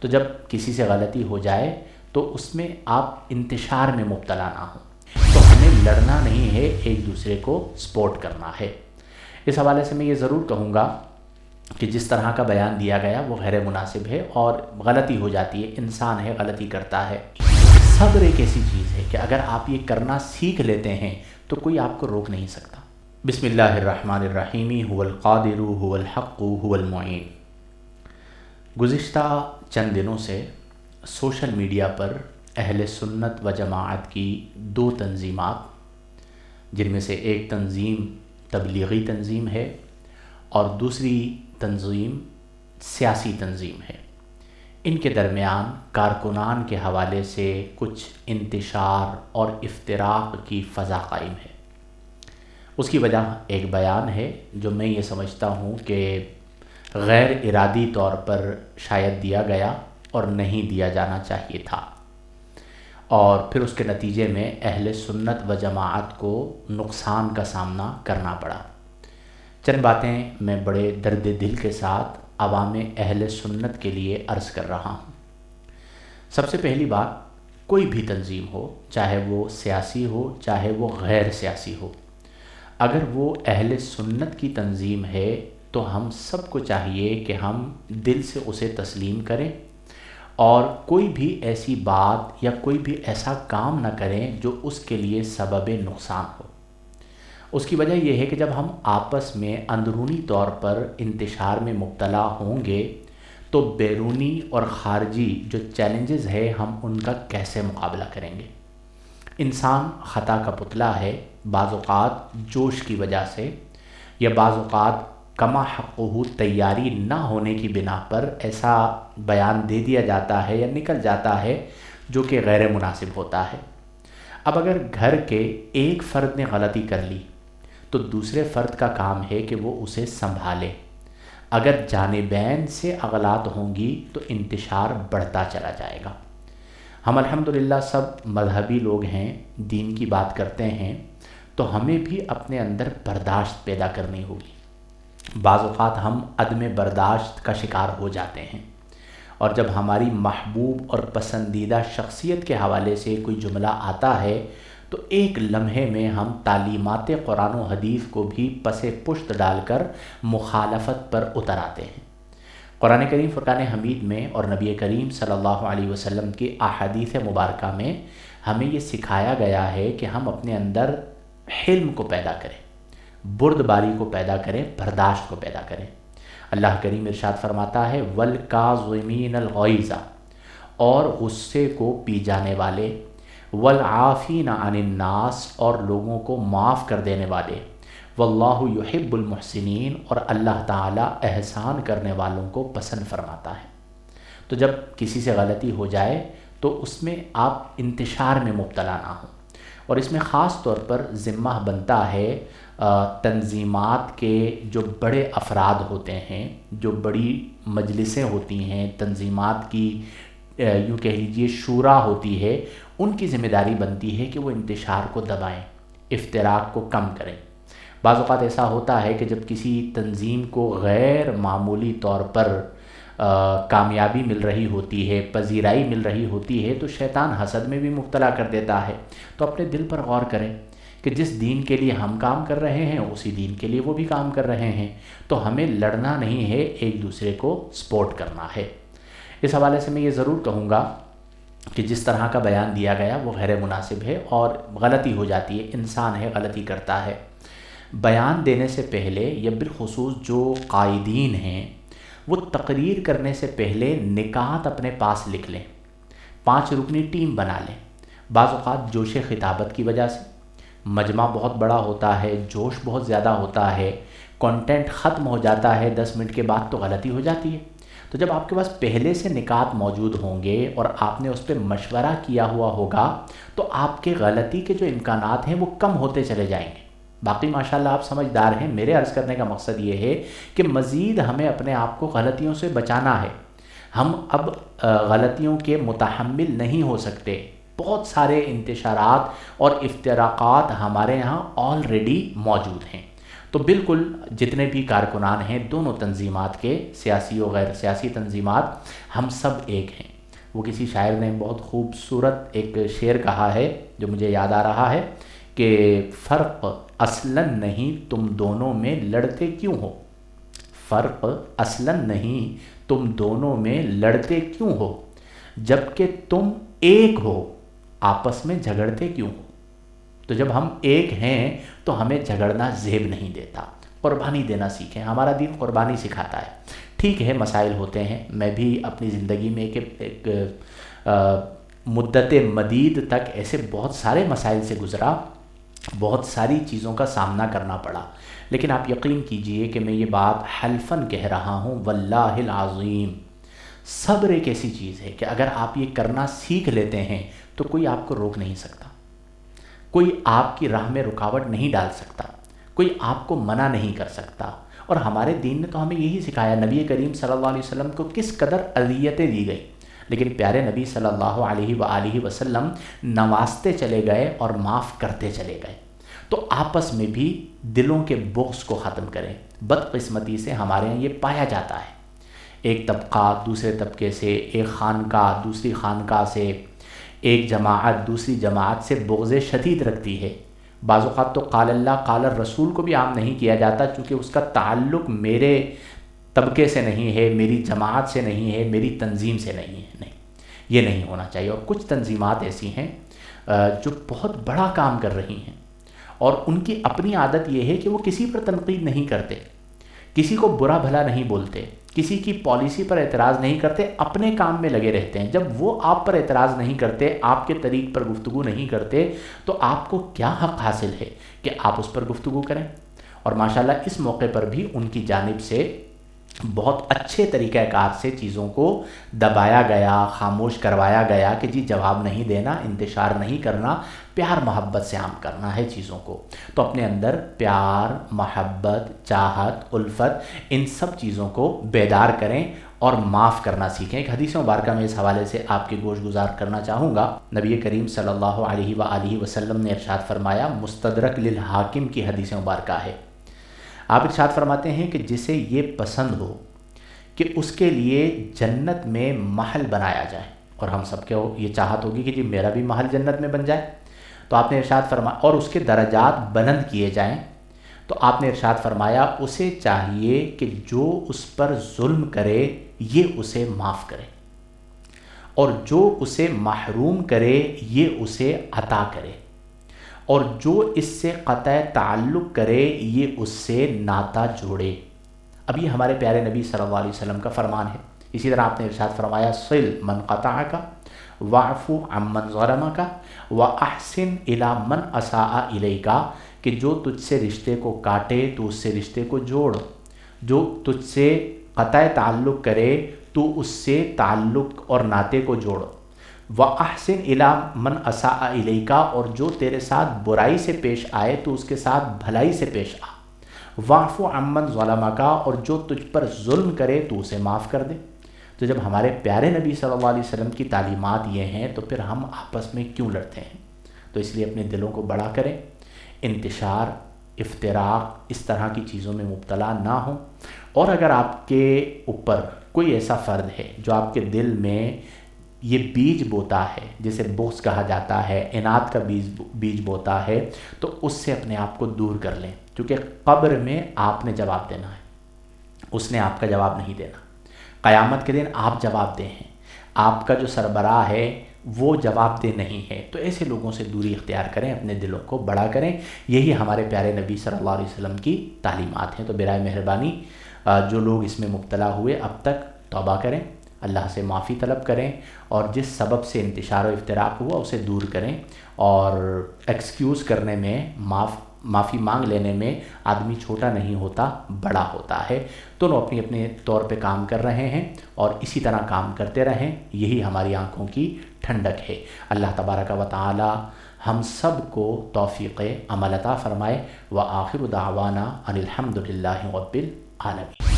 تو جب کسی سے غلطی ہو جائے تو اس میں آپ انتشار میں مبتلا نہ ہوں. تو ہمیں لڑنا نہیں ہے، ایک دوسرے کو سپورٹ کرنا ہے. اس حوالے سے میں یہ ضرور کہوں گا کہ جس طرح کا بیان دیا گیا وہ غیر مناسب ہے، اور غلطی ہو جاتی ہے، انسان ہے، غلطی کرتا ہے. صبر ایک ایسی چیز ہے کہ اگر آپ یہ کرنا سیکھ لیتے ہیں تو کوئی آپ کو روک نہیں سکتا. بسم اللہ الرحمن الرحیم. هو القادر هو الحق هو المعین. گزشتہ چند دنوں سے سوشل میڈیا پر اہل سنت و جماعت کی دو تنظیمات، جن میں سے ایک تنظیم تبلیغی تنظیم ہے اور دوسری تنظیم سیاسی تنظیم ہے، ان کے درمیان کارکنان کے حوالے سے کچھ انتشار اور افتراق کی فضا قائم ہے. اس کی وجہ ایک بیان ہے جو میں یہ سمجھتا ہوں کہ غیر ارادی طور پر شاید دیا گیا اور نہیں دیا جانا چاہیے تھا، اور پھر اس کے نتیجے میں اہل سنت و جماعت کو نقصان کا سامنا کرنا پڑا. چند باتیں میں بڑے درد دل کے ساتھ عوام اہل سنت کے لیے عرض کر رہا ہوں. سب سے پہلی بات، کوئی بھی تنظیم ہو، چاہے وہ سیاسی ہو چاہے وہ غیر سیاسی ہو، اگر وہ اہل سنت کی تنظیم ہے تو ہم سب کو چاہیے کہ ہم دل سے اسے تسلیم کریں، اور کوئی بھی ایسی بات یا کوئی بھی ایسا کام نہ کریں جو اس کے لیے سبب نقصان ہو. اس کی وجہ یہ ہے کہ جب ہم آپس میں اندرونی طور پر انتشار میں مبتلا ہوں گے تو بیرونی اور خارجی جو چیلنجز ہے ہم ان کا کیسے مقابلہ کریں گے. انسان خطا کا پتلا ہے. بعض اوقات جوش کی وجہ سے یا بعض اوقات کما حقہ تیاری نہ ہونے کی بنا پر ایسا بیان دے دیا جاتا ہے یا نکل جاتا ہے جو کہ غیر مناسب ہوتا ہے. اب اگر گھر کے ایک فرد نے غلطی کر لی تو دوسرے فرد کا کام ہے کہ وہ اسے سنبھالے. اگر جانبین سے اغلاط ہوں گی تو انتشار بڑھتا چلا جائے گا. ہم الحمدللہ سب مذہبی لوگ ہیں، دین کی بات کرتے ہیں، تو ہمیں بھی اپنے اندر برداشت پیدا کرنی ہوگی. بعض اوقات ہم عدم برداشت کا شکار ہو جاتے ہیں، اور جب ہماری محبوب اور پسندیدہ شخصیت کے حوالے سے کوئی جملہ آتا ہے تو ایک لمحے میں ہم تعلیمات قرآن و حدیث کو بھی پس پشت ڈال کر مخالفت پر اتر آتے ہیں. قرآن کریم فرقان حمید میں اور نبی کریم صلی اللہ علیہ وسلم کی احادیث مبارکہ میں ہمیں یہ سکھایا گیا ہے کہ ہم اپنے اندر حلم کو پیدا کریں، بردباری کو پیدا کریں، برداشت کو پیدا کریں. اللہ کریم ارشاد فرماتا ہے وَالْكَاظِمِينَ الْغَيْظَ، اور غصے کو پی جانے والے، وَالْعَافِينَ عَنِ النَّاسِ، اور لوگوں کو معاف کر دینے والے، واللہ یحب المحسنین، اور اللہ تعالیٰ احسان کرنے والوں کو پسند فرماتا ہے. تو جب کسی سے غلطی ہو جائے تو اس میں آپ انتشار میں مبتلا نہ ہوں، اور اس میں خاص طور پر ذمہ بنتا ہے تنظیمات کے جو بڑے افراد ہوتے ہیں، جو بڑی مجلسیں ہوتی ہیں، تنظیمات کی یوں کہہ لیجیے شورا ہوتی ہے، ان کی ذمہ داری بنتی ہے کہ وہ انتشار کو دبائیں، افتراق کو کم کریں. بعض اوقات ایسا ہوتا ہے کہ جب کسی تنظیم کو غیر معمولی طور پر کامیابی مل رہی ہوتی ہے، پذیرائی مل رہی ہوتی ہے، تو شیطان حسد میں بھی مبتلا کر دیتا ہے. تو اپنے دل پر غور کریں کہ جس دین کے لیے ہم کام کر رہے ہیں اسی دین کے لیے وہ بھی کام کر رہے ہیں. تو ہمیں لڑنا نہیں ہے، ایک دوسرے کو سپورٹ کرنا ہے. اس حوالے سے میں یہ ضرور کہوں گا کہ جس طرح کا بیان دیا گیا وہ غیر مناسب ہے، اور غلطی ہو جاتی ہے، انسان ہے، غلطی کرتا ہے. بیان دینے سے پہلے یا بالخصوص جو قائدین ہیں وہ تقریر کرنے سے پہلے نکات اپنے پاس لکھ لیں، 5 رکنی ٹیم بنا لیں. بعض اوقات جوش خطابت کی وجہ سے مجمع بہت بڑا ہوتا ہے، جوش بہت زیادہ ہوتا ہے، کنٹینٹ ختم ہو جاتا ہے 10 منٹ کے بعد، تو غلطی ہو جاتی ہے. تو جب آپ کے پاس پہلے سے نکات موجود ہوں گے اور آپ نے اس پہ مشورہ کیا ہوا ہوگا تو آپ کے غلطی کے جو امکانات ہیں وہ کم ہوتے چلے جائیں گے. باقی ماشاءاللہ آپ سمجھدار ہیں. میرے عرض کرنے کا مقصد یہ ہے کہ مزید ہمیں اپنے آپ کو غلطیوں سے بچانا ہے. ہم اب غلطیوں کے متحمل نہیں ہو سکتے. بہت سارے انتشارات اور افتراقات ہمارے ہاں آلریڈی موجود ہیں. تو بالکل جتنے بھی کارکنان ہیں دونوں تنظیمات کے، سیاسی و غیر سیاسی تنظیمات، ہم سب ایک ہیں۔ وہ کسی شاعر نے بہت خوبصورت ایک شعر کہا ہے جو مجھے یاد آ رہا ہے کہ فرق اصلاً نہیں تم دونوں میں لڑتے کیوں ہو، فرق اصلاً نہیں تم دونوں میں لڑتے کیوں ہو، جبکہ تم ایک ہو آپس میں جھگڑتے کیوں ہو۔ تو جب ہم ایک ہیں تو ہمیں جھگڑنا زیب نہیں دیتا، قربانی دینا سیکھیں، ہمارا دین قربانی سکھاتا ہے۔ ٹھیک ہے مسائل ہوتے ہیں، میں بھی اپنی زندگی میں ایک مدت مدید تک ایسے بہت سارے مسائل سے گزرا، بہت ساری چیزوں کا سامنا کرنا پڑا، لیکن آپ یقین کیجئے کہ میں یہ بات حلفاً کہہ رہا ہوں واللہ العظیم، صبر ایک ایسی چیز ہے کہ اگر آپ یہ کرنا سیکھ لیتے ہیں تو کوئی آپ کو روک نہیں سکتا، کوئی آپ کی راہ میں رکاوٹ نہیں ڈال سکتا، کوئی آپ کو منع نہیں کر سکتا۔ اور ہمارے دین نے تو ہمیں یہی سکھایا، نبی کریم صلی اللہ علیہ وسلم کو کس قدر اذیتیں دی گئی، لیکن پیارے نبی صلی اللہ علیہ وآلہ وسلم نوازتے چلے گئے اور معاف کرتے چلے گئے۔ تو آپس میں بھی دلوں کے بغض کو ختم کریں۔ بدقسمتی سے ہمارے یہاں یہ پایا جاتا ہے، ایک طبقہ دوسرے طبقے سے، ایک خانقاہ دوسری خانقاہ سے، ایک جماعت دوسری جماعت سے بغض شدید رکھتی ہے۔ بعض اوقات تو قال اللہ قال الرسول کو بھی عام نہیں کیا جاتا، چونکہ اس کا تعلق میرے طبقے سے نہیں ہے، میری جماعت سے نہیں ہے، میری تنظیم سے نہیں ہے، نہیں، یہ نہیں ہونا چاہیے۔ اور کچھ تنظیمات ایسی ہیں جو بہت بڑا کام کر رہی ہیں، اور ان کی اپنی عادت یہ ہے کہ وہ کسی پر تنقید نہیں کرتے، کسی کو برا بھلا نہیں بولتے، کسی کی پالیسی پر اعتراض نہیں کرتے، اپنے کام میں لگے رہتے ہیں۔ جب وہ آپ پر اعتراض نہیں کرتے، آپ کے طریق پر گفتگو نہیں کرتے، تو آپ کو کیا حق حاصل ہے کہ آپ اس پر گفتگو کریں؟ اور ماشاءاللہ اس موقع پر بھی ان کی جانب سے بہت اچھے طریقہ کار سے چیزوں کو دبایا گیا، خاموش کروایا گیا کہ جی جواب نہیں دینا، انتشار نہیں کرنا، پیار محبت سے عام کرنا ہے چیزوں کو۔ تو اپنے اندر پیار، محبت، چاہت، الفت، ان سب چیزوں کو بیدار کریں اور معاف کرنا سیکھیں۔ ایک حدیث مبارکہ میں اس حوالے سے آپ کی گوش گزار کرنا چاہوں گا۔ نبی کریم صلی اللہ علیہ وآلہ وسلم نے ارشاد فرمایا، مستدرک للحاکم کی حدیث مبارکہ ہے، آپ ارشاد فرماتے ہیں کہ جسے یہ پسند ہو کہ اس کے لیے جنت میں محل بنایا جائے، اور ہم سب کے یہ چاہت ہوگی کہ جی میرا بھی محل جنت میں بن جائے، تو آپ نے ارشاد فرمایا، اور اس کے درجات بلند کیے جائیں، تو آپ نے ارشاد فرمایا اسے چاہیے کہ جو اس پر ظلم کرے یہ اسے معاف کرے، اور جو اسے محروم کرے یہ اسے عطا کرے، اور جو اس سے قطع تعلق کرے یہ اس سے ناتا جوڑے۔ اب یہ ہمارے پیارے نبی صلی اللہ علیہ وسلم کا فرمان ہے۔ اسی طرح آپ نے ارشاد فرمایا، صل من قطعک واعف عمن ظلمک واحسن الی من اساء الیک، کہ جو تجھ سے رشتے کو کاٹے تو اس سے رشتے کو جوڑ، جو تجھ سے قطع تعلق کرے تو اس سے تعلق اور ناطے کو جوڑ، وَأَحْسِنْ إِلَىٰ مَنْ أَسَاءَ إِلَيْكَ، اور جو تیرے ساتھ برائی سے پیش آئے تو اس کے ساتھ بھلائی سے پیش آ، وَاعْفُ عَمَّنْ ظَلَمَكَ، اور جو تجھ پر ظلم کرے تو اسے معاف کر دے۔ تو جب ہمارے پیارے نبی صلی اللہ علیہ وسلم کی تعلیمات یہ ہیں تو پھر ہم آپس میں کیوں لڑتے ہیں؟ تو اس لیے اپنے دلوں کو بڑا کریں، انتشار، افتراق، اس طرح کی چیزوں میں مبتلا نہ ہوں۔ اور اگر آپ کے اوپر کوئی ایسا فرد ہے جو آپ کے دل میں یہ بیج بوتا ہے، جسے بغض کہا جاتا ہے، اناد کا بیج بوتا ہے، تو اس سے اپنے آپ کو دور کر لیں، کیونکہ قبر میں آپ نے جواب دینا ہے، اس نے آپ کا جواب نہیں دینا۔ قیامت کے دن آپ جواب دہ ہیں، آپ کا جو سربراہ ہے وہ جواب دہ نہیں ہے۔ تو ایسے لوگوں سے دوری اختیار کریں، اپنے دلوں کو بڑا کریں، یہی ہمارے پیارے نبی صلی اللہ علیہ وسلم کی تعلیمات ہیں۔ تو برائے مہربانی جو لوگ اس میں مبتلا ہوئے اب تک توبہ کریں، اللہ سے معافی طلب کریں، اور جس سبب سے انتشار و افتراق ہوا اسے دور کریں، اور ایکسکیوز کرنے میں، معافی مانگ لینے میں آدمی چھوٹا نہیں ہوتا، بڑا ہوتا ہے۔ دونوں اپنے اپنے طور پہ کام کر رہے ہیں، اور اسی طرح کام کرتے رہیں، یہی ہماری آنکھوں کی ٹھنڈک ہے۔ اللہ تبارک و تعالی ہم سب کو توفیق عمل عطا فرمائے۔ وآخر دعوانا ان الحمد للہ رب العالمین۔